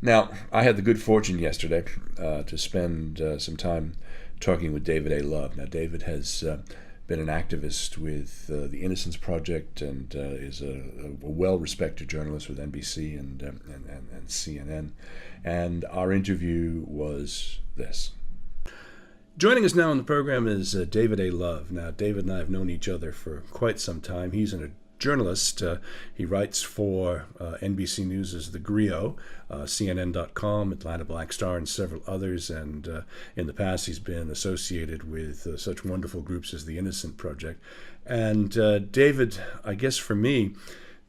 Now, I had the good fortune yesterday to spend some time talking with David A. Love. Now, David has been an activist with the Innocence Project and is a well-respected journalist with NBC and CNN. And our interview was this. Joining us now on the program is David A. Love. Now, David and I have known each other for quite some time. He's a journalist. He writes for NBC News' The Griot, CNN.com, Atlanta Black Star, and several others. And in the past, he's been associated with such wonderful groups as the Innocent Project. And David, I guess for me,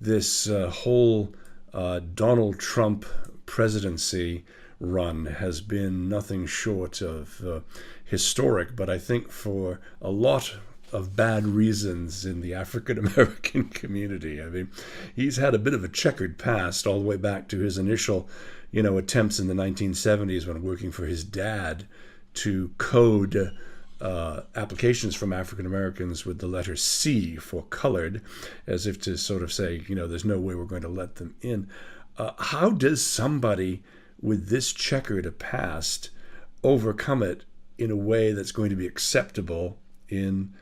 this whole Donald Trump presidency run has been nothing short of historic, but I think for a lot of bad reasons in the African American community. I mean, he's had a bit of a checkered past all the way back to his initial, attempts in the 1970s when working for his dad to code applications from African Americans with the letter C for colored, as if to sort of say, there's no way we're going to let them in. How does somebody with this checkered a past overcome it in a way that's going to be acceptable in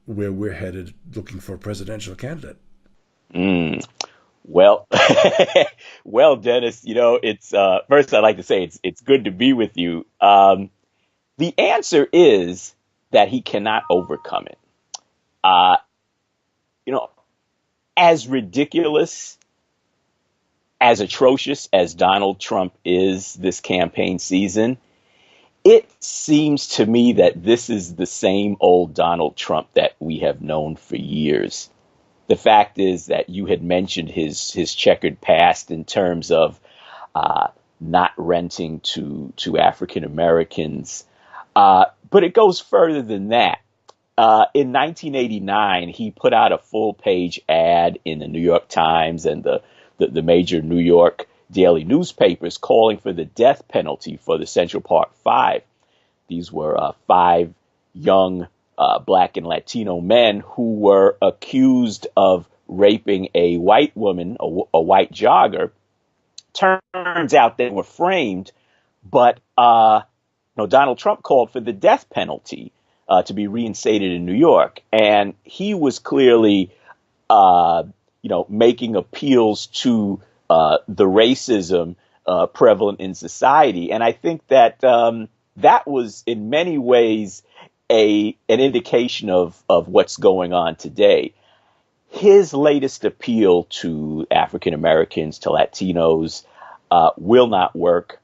where we're headed looking for a presidential candidate? Well, well, Dennis, it's first I'd like to say it's good to be with you. The answer is that he cannot overcome it. As ridiculous, as atrocious as Donald Trump is this campaign season, it seems to me that this is the same old Donald Trump that we have known for years. The fact is that you had mentioned his checkered past in terms of not renting to African Americans. But it goes further than that. In 1989, he put out a full-page ad in the New York Times and the major New York daily newspapers calling for the death penalty for the Central Park Five. These were five young Black and Latino men who were accused of raping a white woman, a white jogger. Turns out they were framed, but Donald Trump called for the death penalty to be reinstated in New York, and he was clearly, making appeals to the racism prevalent in society. And I think that that was in many ways an indication of what's going on today. His latest appeal to African Americans, to Latinos, will not work.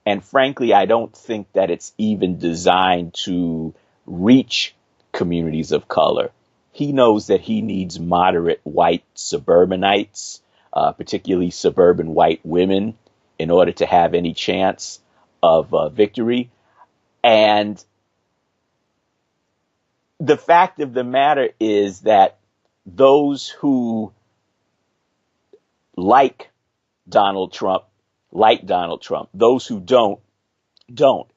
And frankly, I don't think that it's even designed to reach communities of color. He knows that he needs moderate white suburbanites, particularly suburban white women, in order to have any chance of victory. And the fact of the matter is that those who like Donald Trump, those who don't.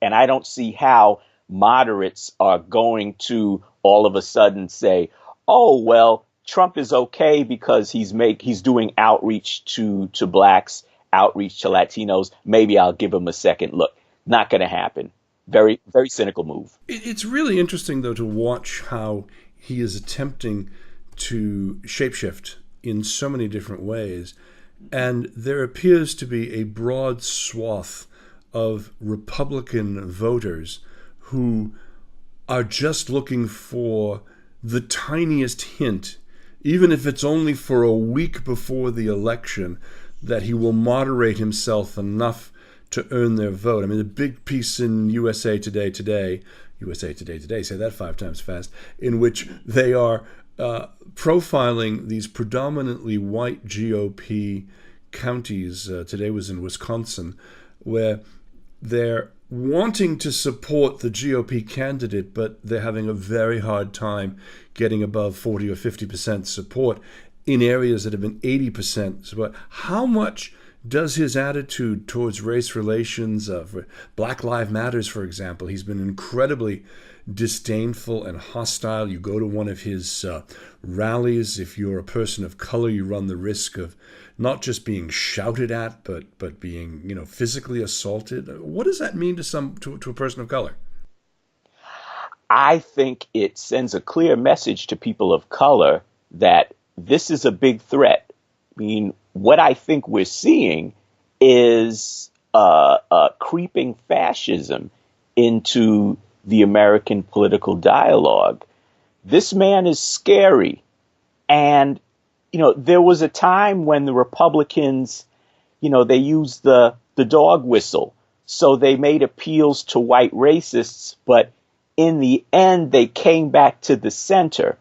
And I don't see how moderates are going to all of a sudden say, oh, well, Trump is okay because he's doing outreach to blacks, outreach to Latinos. Maybe I'll give him a second look. Not going to happen. Very, very cynical move. It's really interesting, though, to watch how he is attempting to shapeshift in so many different ways. And there appears to be a broad swath of Republican voters who are just looking for the tiniest hint, even if it's only for a week before the election, that he will moderate himself enough to earn their vote. I mean, the big piece in USA Today, say that 5 times fast, in which they are profiling these predominantly white GOP counties. Today was in Wisconsin, where they're wanting to support the GOP candidate, but they're having a very hard time getting above 40 or 50% support in areas that have been 80% support. How much does his attitude towards race relations, for Black Lives Matters, for example, he's been incredibly disdainful and hostile. You go to one of his rallies, if you're a person of color, you run the risk of not just being shouted at, but being, physically assaulted. What does that mean to a person of color? I think it sends a clear message to people of color that this is a big threat. I mean, what I think we're seeing is creeping fascism into the American political dialogue. This man is scary. And, there was a time when the Republicans, they used the dog whistle. So they made appeals to white racists, but in the end, they came back to the center.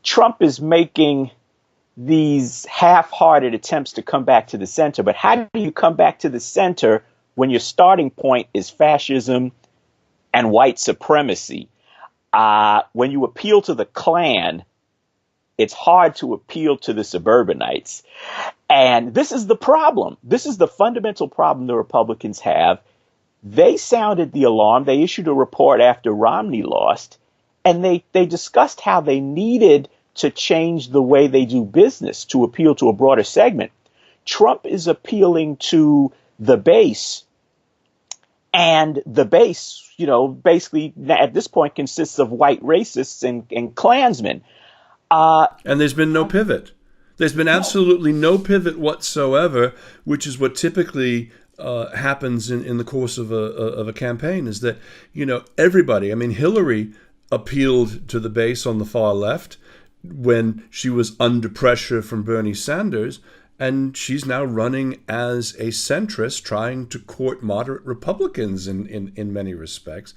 Trump is making these half-hearted attempts to come back to the center. But how do you come back to the center when your starting point is fascism and white supremacy? When you appeal to the Klan, it's hard to appeal to the suburbanites. And this is the problem. This is the fundamental problem the Republicans have. They sounded the alarm. They issued a report after Romney lost, and they discussed how they needed to change the way they do business to appeal to a broader segment. Trump is appealing to the base, and the base, basically at this point consists of white racists and Klansmen. And there's been no pivot. There's been absolutely no pivot whatsoever, which is what typically happens in the course of a campaign, is that, everybody, Hillary appealed to the base on the far left when she was under pressure from Bernie Sanders, and she's now running as a centrist trying to court moderate Republicans in many respects.